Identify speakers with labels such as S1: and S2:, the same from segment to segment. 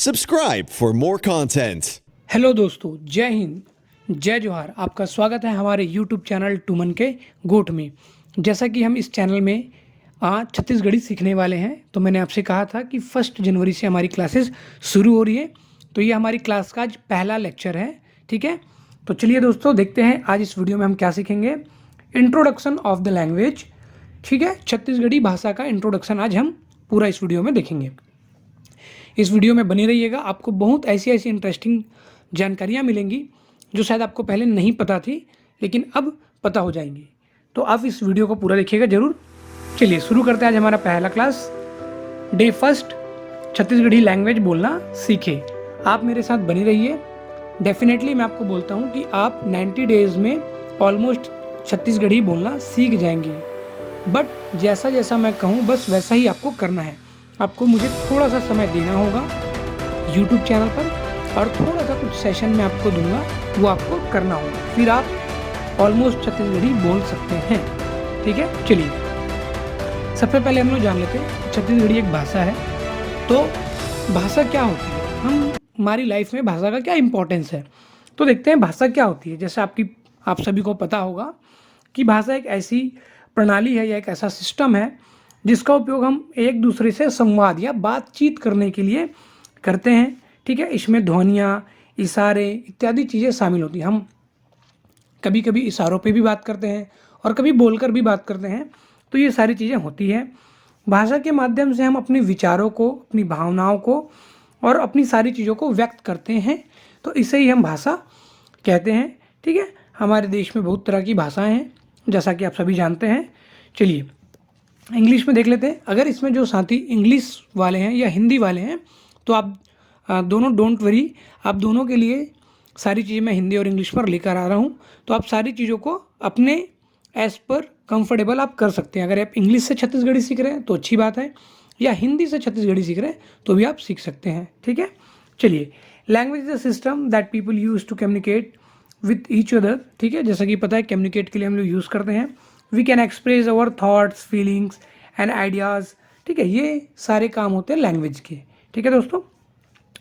S1: Subscribe for more content.
S2: Hello दोस्तों, जय हिंद, जय जोहार। आपका स्वागत है हमारे यूट्यूब चैनल टूमन के गोठ में। जैसा कि हम इस चैनल में आज छत्तीसगढ़ी सीखने वाले हैं, तो मैंने आपसे कहा था कि 1 जनवरी से हमारी क्लासेस शुरू हो रही है। तो ये हमारी क्लास का आज पहला लेक्चर है, ठीक है। तो चलिए दोस्तों, देखते हैं आज इस वीडियो में हम क्या सीखेंगे। इंट्रोडक्शन ऑफ द लैंग्वेज, ठीक है। छत्तीसगढ़ी भाषा का इंट्रोडक्शन आज हम पूरा इस वीडियो में देखेंगे। इस वीडियो में बने रहिएगा, आपको बहुत ऐसी इंटरेस्टिंग जानकारियाँ मिलेंगी जो शायद आपको पहले नहीं पता थी, लेकिन अब पता हो जाएंगी। तो आप इस वीडियो को पूरा देखिएगा ज़रूर। चलिए शुरू करते हैं आज हमारा पहला class. Day first, Chhattisgarhi language बोलना सीखे। आप मेरे साथ बने रहिए। डेफिनेटली मैं आपको बोलता हूँ कि आप 90 डेज़ में ऑलमोस्ट छत्तीसगढ़ी बोलना सीख जाएंगे। बट जैसा जैसा मैं कहूँ बस वैसा ही आपको करना है। आपको मुझे थोड़ा सा समय देना होगा यूट्यूब चैनल पर, और थोड़ा सा कुछ सेशन में आपको दूंगा, वो आपको करना होगा, फिर आप ऑलमोस्ट छत्तीसगढ़ी बोल सकते हैं, ठीक है। चलिए सबसे पहले हम लोग जान लेते हैं छत्तीसगढ़ी एक भाषा है। तो भाषा क्या होती है, हमारी लाइफ में भाषा का क्या इंपॉर्टेंस है, तो देखते हैं भाषा क्या होती है। जैसे आप सभी को पता होगा कि भाषा एक ऐसी प्रणाली है या एक ऐसा सिस्टम है जिसका उपयोग हम एक दूसरे से संवाद या बातचीत करने के लिए करते हैं, ठीक है। इसमें ध्वनियाँ, इशारे इत्यादि चीज़ें शामिल होती हैं। हम कभी कभी इशारों पे भी बात करते हैं और कभी बोलकर भी बात करते हैं। तो ये सारी चीज़ें होती हैं। भाषा के माध्यम से हम अपने विचारों को, अपनी भावनाओं को और अपनी सारी चीज़ों को व्यक्त करते हैं। तो इसे ही हम भाषा कहते हैं, ठीक है। हमारे देश में बहुत तरह की भाषाएँ हैं, जैसा कि आप सभी जानते हैं। चलिए इंग्लिश में देख लेते हैं। अगर इसमें जो साथी इंग्लिश वाले हैं या हिंदी वाले हैं तो आप दोनों डोंट वरी, आप दोनों के लिए सारी चीज़ें मैं हिंदी और इंग्लिश पर लेकर आ रहा हूँ। तो आप सारी चीज़ों को अपने एज पर कंफर्टेबल आप कर सकते हैं। अगर आप इंग्लिश से छत्तीसगढ़ी सीख रहे हैं तो अच्छी बात है, या हिंदी से छत्तीसगढ़ी सीख रहे हैं तो भी आप सीख सकते हैं, ठीक है। चलिए, language is a system that people use to communicate with each other, ठीक है। जैसा कि पता है कम्युनिकेट के लिए हम लोग यूज़ करते हैं। We can express our thoughts, feelings and ideas, ठीक है। ये सारे काम होते हैं लैंग्वेज के, ठीक है दोस्तों।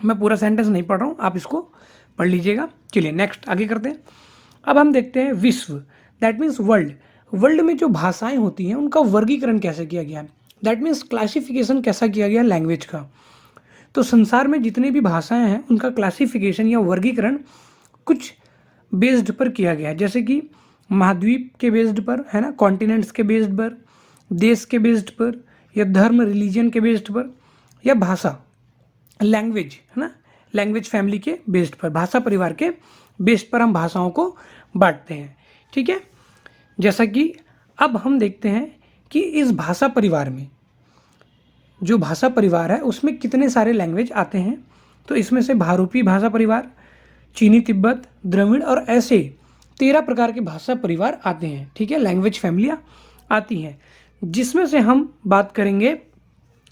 S2: मैं पूरा सेंटेंस नहीं पढ़ रहा हूँ, आप इसको पढ़ लीजिएगा। चलिए नेक्स्ट आगे करते हैं। अब हम देखते हैं विश्व, दैट मीन्स वर्ल्ड। वर्ल्ड में जो भाषाएं होती हैं उनका वर्गीकरण कैसे किया गया है, दैट मीन्स क्लासिफिकेशन कैसा किया गया लैंग्वेज का। तो संसार में जितनी भी भाषाएं हैं उनका क्लासिफिकेशन या वर्गीकरण कुछ बेस्ड पर किया गया है। जैसे कि महाद्वीप के बेस्ड पर, है ना, कॉन्टिनेंट्स के बेस्ड पर, देश के बेस्ड पर, या धर्म रिलीजन के बेस्ड पर, या भाषा लैंग्वेज, है ना, लैंग्वेज फैमिली के बेस्ड पर, भाषा परिवार के बेस्ड पर हम भाषाओं को बांटते हैं, ठीक है। जैसा कि अब हम देखते हैं कि इस भाषा परिवार में, जो भाषा परिवार है उसमें कितने सारे लैंग्वेज आते हैं। तो इसमें से भारूपी भाषा परिवार, चीनी तिब्बत, द्रविड़ और ऐसे 13 प्रकार के भाषा परिवार आते हैं, ठीक है। लैंग्वेज फैमिलियाँ आती हैं, जिसमें से हम बात करेंगे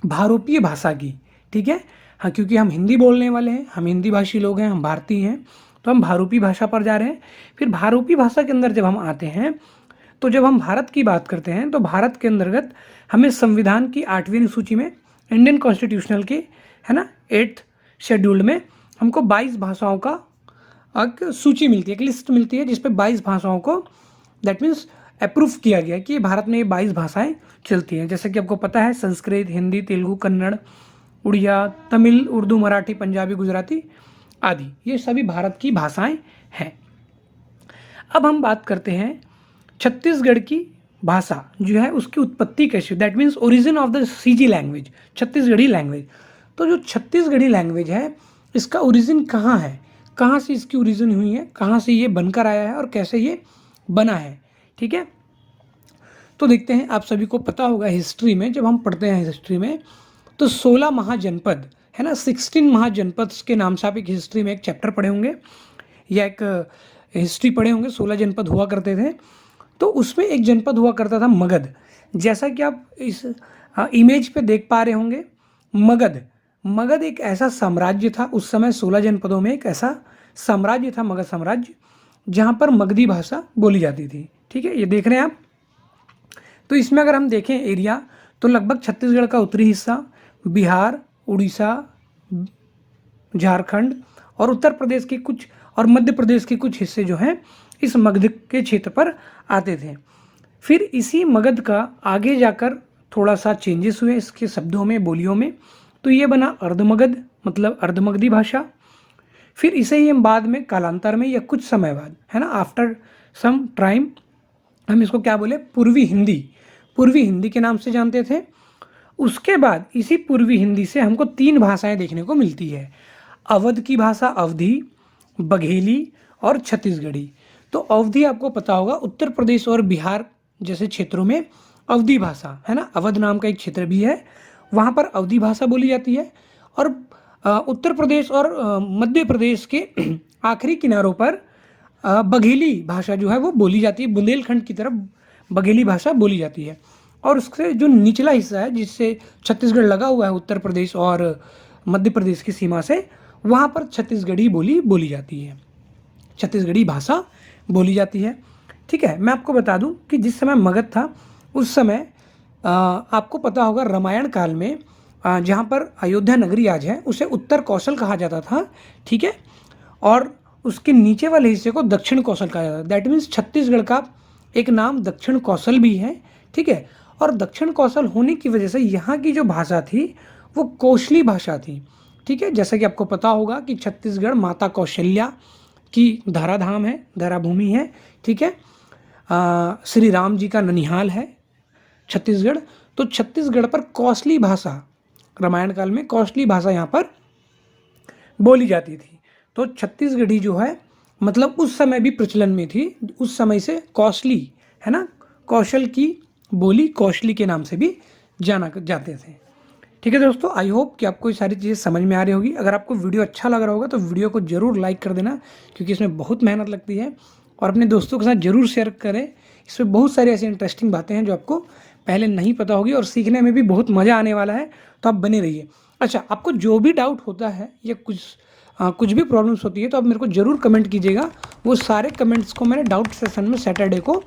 S2: भारूपीय भाषा की, ठीक है। हाँ, क्योंकि हम हिंदी बोलने वाले हैं, हम हिंदी भाषी लोग हैं, हम भारतीय हैं, तो हम भारूपी भाषा पर जा रहे हैं। फिर भारूपी भाषा के अंदर जब हम आते हैं तो जब हम भारत की बात करते हैं तो भारत के अंतर्गत हमें संविधान की 8वीं सूची में, इंडियन कॉन्स्टिट्यूशनल की, है ना, 8th शेड्यूल्ड में हमको 22 भाषाओं का एक सूची मिलती है, एक लिस्ट मिलती है, जिसपे 22 भाषाओं को दैट मीन्स अप्रूव किया गया कि भारत में ये 22 भाषाएं चलती हैं। जैसे कि आपको पता है संस्कृत, हिंदी, तेलुगु, कन्नड़, उड़िया, तमिल, उर्दू, मराठी, पंजाबी, गुजराती आदि, ये सभी भारत की भाषाएं हैं। अब हम बात करते हैं छत्तीसगढ़ की भाषा जो है उसकी उत्पत्ति कैसी, that means origin of the CG language, Chhattisgarhi language. तो जो छत्तीसगढ़ी लैंग्वेज है इसका ओरिजिन कहाँ है, कहाँ से इसकी ओरिजिन हुई है, कहाँ से ये बनकर आया है और कैसे ये बना है, ठीक है। तो देखते हैं, आप सभी को पता होगा हिस्ट्री में, जब हम पढ़ते हैं हिस्ट्री में तो 16 महाजनपद, है ना, 16 महाजनपद के नाम से आप एक हिस्ट्री में एक चैप्टर पढ़े होंगे या एक हिस्ट्री पढ़े होंगे। 16 जनपद हुआ करते थे। तो उसमें एक जनपद हुआ करता था मगध, जैसा कि आप इस इमेज पे देख पा रहे होंगे। मगध एक ऐसा साम्राज्य था उस समय, 16 जनपदों में एक ऐसा साम्राज्य था, मगध साम्राज्य, जहाँ पर मगधी भाषा बोली जाती थी, ठीक है। ये देख रहे हैं आप। तो इसमें अगर हम देखें एरिया, तो लगभग छत्तीसगढ़ का उत्तरी हिस्सा, बिहार, उड़ीसा, झारखंड और उत्तर प्रदेश के कुछ और मध्य प्रदेश के कुछ हिस्से जो हैं इस मगध के क्षेत्र पर आते थे। फिर इसी मगध का आगे जाकर थोड़ा सा चेंजेस हुए इसके शब्दों में, बोलियों में, तो ये बना अर्धमगध, मतलब अर्धमगधी भाषा। फिर इसे ही हम बाद में कालांतर में या कुछ समय बाद, है ना, आफ्टर सम टाइम, हम इसको क्या बोले, पूर्वी हिंदी के नाम से जानते थे। उसके बाद इसी पूर्वी हिंदी से हमको 3 भाषाएं देखने को मिलती है, अवध की भाषा अवधी, बघेली और छत्तीसगढ़ी। तो अवधी आपको पता होगा, उत्तर प्रदेश और बिहार जैसे क्षेत्रों में अवधी भाषा, है ना, अवध नाम का एक क्षेत्र भी है, वहाँ पर अवधी भाषा बोली जाती है। और उत्तर प्रदेश और मध्य प्रदेश के आखिरी किनारों पर बघेली भाषा जो है वो बोली जाती है, बुंदेलखंड की तरफ बघेली भाषा बोली जाती है। और उससे जो निचला हिस्सा है जिससे छत्तीसगढ़ लगा हुआ है उत्तर प्रदेश और मध्य प्रदेश की सीमा से, वहाँ पर छत्तीसगढ़ी बोली जाती है, छत्तीसगढ़ी भाषा बोली जाती है। ठीक है, मैं आपको बता दूं कि जिस समय मगध था उस समय आपको पता होगा रामायण काल में जहाँ पर अयोध्या नगरी आज है उसे उत्तर कौशल कहा जाता था। ठीक है, और उसके नीचे वाले हिस्से को दक्षिण कौशल कहा जाता था। दैट मीन्स छत्तीसगढ़ का एक नाम दक्षिण कौशल भी है। ठीक है, और दक्षिण कौशल होने की वजह से यहाँ की जो भाषा थी वो कोशली भाषा थी। ठीक है, जैसा कि आपको पता होगा कि छत्तीसगढ़ माता कौशल्या की धराधाम है, धराभूमि है। ठीक है, श्री राम जी का ननिहाल है छत्तीसगढ़। तो छत्तीसगढ़ पर कौशली भाषा, रामायण काल में कौशली भाषा यहाँ पर बोली जाती थी। तो छत्तीसगढ़ी जो है मतलब उस समय भी प्रचलन में थी, उस समय से कौशली, है ना, कौशल की बोली कौशली के नाम से भी जाना जाते थे। ठीक है दोस्तों, आई होप कि आपको ये सारी चीज़ें समझ में आ रही होगी। अगर आपको वीडियो अच्छा लग रहा होगा तो वीडियो को ज़रूर लाइक कर देना, क्योंकि इसमें बहुत मेहनत लगती है, और अपने दोस्तों के साथ ज़रूर शेयर करें। इसमें बहुत सारी ऐसी इंटरेस्टिंग बातें हैं जो आपको पहले नहीं पता होगी और सीखने में भी बहुत मज़ा आने वाला है, तो आप बने रहिए। अच्छा, आपको जो भी डाउट होता है या कुछ भी प्रॉब्लम्स होती है तो आप मेरे को ज़रूर कमेंट कीजिएगा। वो सारे कमेंट्स को मैंने डाउट सेशन में सैटरडे को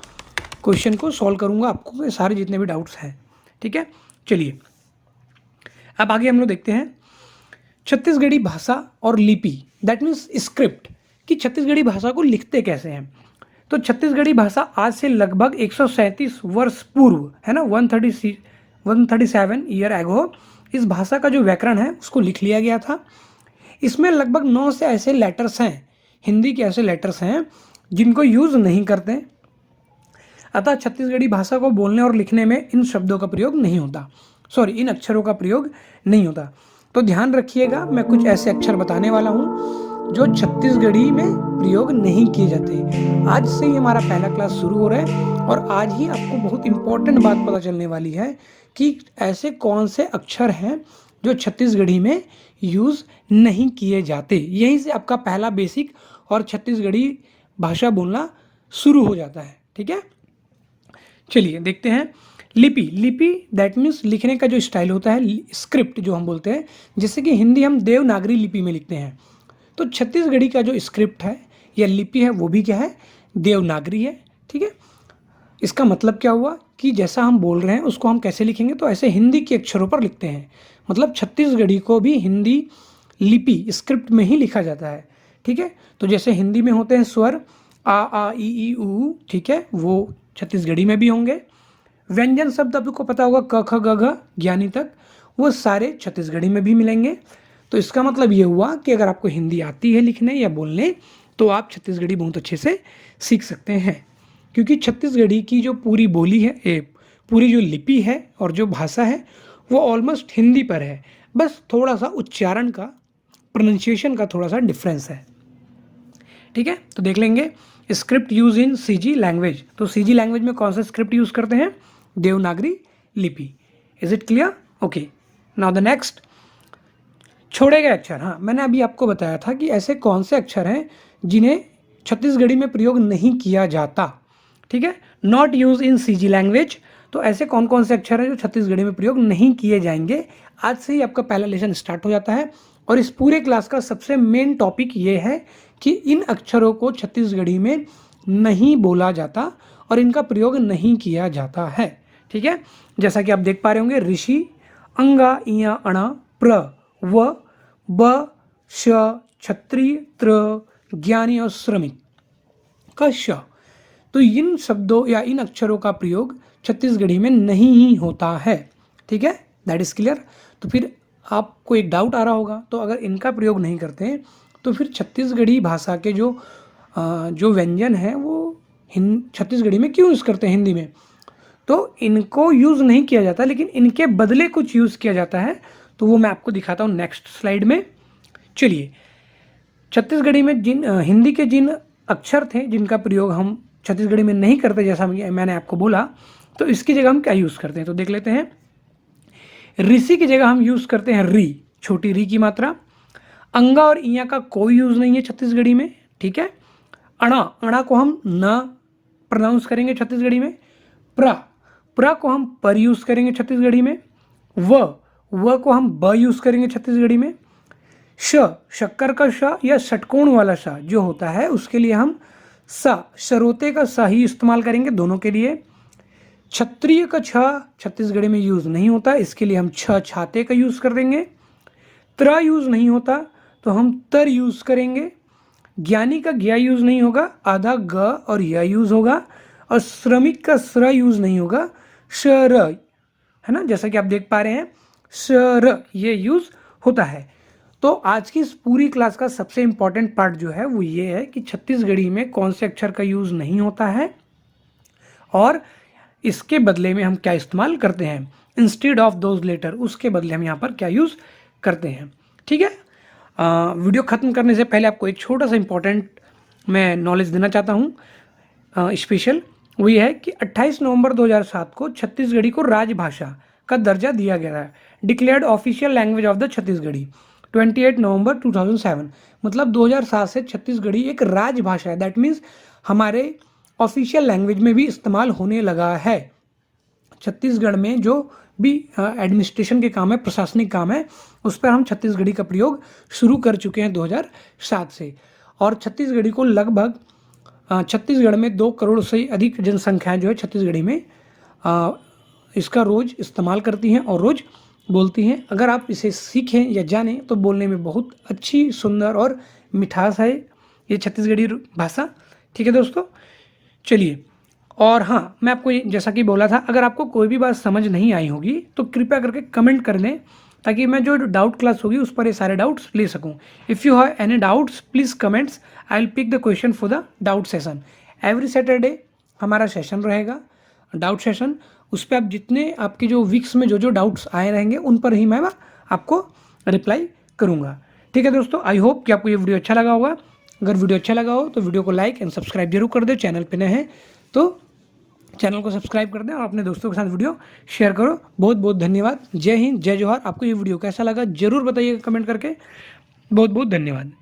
S2: क्वेश्चन को सॉल्व करूँगा आपको, सारे जितने भी डाउट्स हैं। ठीक है, चलिए अब आगे हम लोग देखते हैं छत्तीसगढ़ी भाषा और लिपि, दैट मीन्स स्क्रिप्ट, कि छत्तीसगढ़ी भाषा को लिखते कैसे हैं। तो छत्तीसगढ़ी भाषा आज से लगभग 137 वर्ष पूर्व, है ना, 137 ईयर एगो, इस भाषा का जो व्याकरण है उसको लिख लिया गया था। इसमें लगभग 9 से ऐसे लेटर्स हैं, हिंदी के ऐसे लेटर्स हैं जिनको यूज़ नहीं करते, अतः छत्तीसगढ़ी भाषा को बोलने और लिखने में इन शब्दों का प्रयोग नहीं होता, इन अक्षरों का प्रयोग नहीं होता। तो ध्यान रखिएगा, मैं कुछ ऐसे अक्षर बताने वाला हूँ जो छत्तीसगढ़ी में प्रयोग नहीं किए जाते। आज से ही हमारा पहला क्लास शुरू हो रहा है और आज ही आपको बहुत इंपॉर्टेंट बात पता चलने वाली है कि ऐसे कौन से अक्षर हैं जो छत्तीसगढ़ी में यूज़ नहीं किए जाते। यहीं से आपका पहला बेसिक और छत्तीसगढ़ी भाषा बोलना शुरू हो जाता है। ठीक है, चलिए देखते हैं लिपि दैट मीन्स लिखने का जो स्टाइल होता है, स्क्रिप्ट जो हम बोलते हैं, जैसे कि हिंदी हम देवनागरी लिपि में लिखते हैं, तो छत्तीसगढ़ी का जो स्क्रिप्ट है या लिपि है वो भी क्या है, देवनागरी है। ठीक है, इसका मतलब क्या हुआ कि जैसा हम बोल रहे हैं उसको हम कैसे लिखेंगे, तो ऐसे हिंदी के अक्षरों पर लिखते हैं, मतलब छत्तीसगढ़ी को भी हिंदी लिपि स्क्रिप्ट में ही लिखा जाता है। ठीक है, तो जैसे हिंदी में होते हैं स्वर आ ई ऊ, ठीक है, वो छत्तीसगढ़ी में भी होंगे। व्यंजन शब्द आपको पता होगा क ख ग घ ज्ञानी तक, वो सारे छत्तीसगढ़ी में भी मिलेंगे। तो इसका मतलब ये हुआ कि अगर आपको हिंदी आती है लिखने या बोलने तो आप छत्तीसगढ़ी बहुत अच्छे से सीख सकते हैं, क्योंकि छत्तीसगढ़ी की जो पूरी बोली है, पूरी जो लिपि है और जो भाषा है वो ऑलमोस्ट हिंदी पर है, बस थोड़ा सा उच्चारण का, प्रोनाउंसिएशन का थोड़ा सा डिफरेंस है। ठीक है, तो देख लेंगे script use in CG language. तो सीजी लैंग्वेज में कौन सा स्क्रिप्ट यूज़ करते हैं, देवनागरी लिपि। Is it clear? Okay, now the next, छोड़े गए अक्षर। हाँ, मैंने अभी आपको बताया था कि ऐसे कौन से अक्षर हैं जिन्हें छत्तीसगढ़ी में प्रयोग नहीं किया जाता। ठीक है, not use in CG language, तो ऐसे कौन कौन से अक्षर हैं जो छत्तीसगढ़ी में प्रयोग नहीं किए जाएंगे। आज से ही आपका पहला लेसन स्टार्ट हो जाता है और इस पूरे क्लास का सबसे मेन टॉपिक ये है कि इन अक्षरों को छत्तीसगढ़ी में नहीं बोला जाता और इनका प्रयोग नहीं किया जाता है। ठीक है, जैसा कि आप देख पा रहे होंगे, ऋषि, अंगा, इया, अणा, प्र, व, ब, श, क्षत्रिय, त्र, ज्ञानी और श्रमिक का श। तो इन शब्दों या इन अक्षरों का प्रयोग छत्तीसगढ़ी में नहीं ही होता है। ठीक है, दैट इज क्लियर। तो फिर आपको एक डाउट आ रहा होगा, तो अगर इनका प्रयोग नहीं करते हैं तो फिर छत्तीसगढ़ी भाषा के जो व्यंजन हैं वो छत्तीसगढ़ी में क्यों यूज़ करते हैं हिंदी में? तो इनको यूज़ नहीं किया जाता, लेकिन इनके बदले कुछ यूज़ किया जाता है। तो वो मैं आपको दिखाता हूँ नेक्स्ट स्लाइड में। चलिए, छत्तीसगढ़ी में हिंदी के जिन अक्षर थे जिनका प्रयोग हम छत्तीसगढ़ी में नहीं करते, जैसा मैंने आपको बोला, तो इसकी जगह हम क्या यूज़ करते हैं? तो देख लेते हैं। ऋषि की जगह हम यूज़ करते हैं री, छोटी री की मात्रा। अंगा और इया का कोई यूज़ नहीं है छत्तीसगढ़ी में। ठीक है। अणा, अणा को हम न प्रोनाउंस करेंगे छत्तीसगढ़ी में। प्रा को हम पर यूज़ करेंगे छत्तीसगढ़ी में। व को हम ब यूज़ करेंगे छत्तीसगढ़ी में। शक्कर का श या षटकोण वाला श जो होता है उसके लिए हम शरोते का स ही इस्तेमाल करेंगे दोनों के लिए। क्षत्रिय का छ छत्तीसगढ़ी में यूज़ नहीं होता, इसके लिए हम छाते का यूज़ कर देंगे। त्र यूज़ नहीं होता तो हम तर यूज़ करेंगे। ज्ञानी का ज्ञा यूज़ नहीं होगा, आधा ग और य यूज़ होगा। और श्रमिक का स्र यूज़ नहीं होगा, शर, है ना, जैसा कि आप देख पा रहे हैं शर ये यूज़ होता है। तो आज की इस पूरी क्लास का सबसे इम्पॉर्टेंट पार्ट जो है वो ये है कि छत्तीसगढ़ी में कौन से अक्षर का यूज़ नहीं होता है और इसके बदले में हम क्या इस्तेमाल करते हैं। इंस्टेड ऑफ दोज लेटर, उसके बदले हम यहाँ पर क्या यूज़ करते हैं। ठीक है। वीडियो ख़त्म करने से पहले आपको एक छोटा सा इम्पॉर्टेंट मैं नॉलेज देना चाहता हूँ स्पेशल। वो ये है कि 28 नवंबर 2007 को छत्तीसगढ़ी को राजभाषा का दर्जा दिया गया है। Declared official language of the Chhattisgarhi 28 नवंबर 2007, मतलब 2007 से छत्तीसगढ़ी एक राजभाषा है। दैट मीन्स हमारे ऑफिशियल लैंग्वेज में भी इस्तेमाल होने लगा है। छत्तीसगढ़ में जो भी एडमिनिस्ट्रेशन के काम है, प्रशासनिक काम है, उस पर हम छत्तीसगढ़ी का प्रयोग शुरू कर चुके हैं 2007 से। और छत्तीसगढ़ी को लगभग छत्तीसगढ़ में 2 करोड़ से अधिक जनसंख्या जो है छत्तीसगढ़ी में इसका रोज़ इस्तेमाल करती हैं और रोज़ बोलती हैं। अगर आप इसे सीखें या जानें तो बोलने में बहुत अच्छी, सुंदर और मिठास है ये छत्तीसगढ़ी भाषा। ठीक है दोस्तों, चलिए। और हाँ, मैं आपको जैसा कि बोला था, अगर आपको कोई भी बात समझ नहीं आई होगी तो कृपया करके कमेंट कर दें, ताकि मैं जो डाउट क्लास होगी उस पर ये सारे डाउट्स ले सकूं। If you have any doubts please comments, I will pick the question for the doubt session. Every Saturday हमारा सेशन रहेगा, डाउट सेशन। उस पर आप जितने आपके जो वीक्स में जो डाउट्स आए रहेंगे उन पर ही मैं आपको रिप्लाई करूँगा। ठीक है दोस्तों, आई होप कि आपको ये वीडियो अच्छा लगा होगा। अगर वीडियो अच्छा लगा हो तो वीडियो को लाइक एंड सब्सक्राइब जरूर कर दे। चैनल पे नए हैं तो चैनल को सब्सक्राइब कर दें और अपने दोस्तों के साथ वीडियो शेयर करो। बहुत बहुत धन्यवाद। जय हिंद, जय जोहार। आपको ये वीडियो कैसा लगा जरूर बताइएगा कमेंट करके। बहुत बहुत धन्यवाद।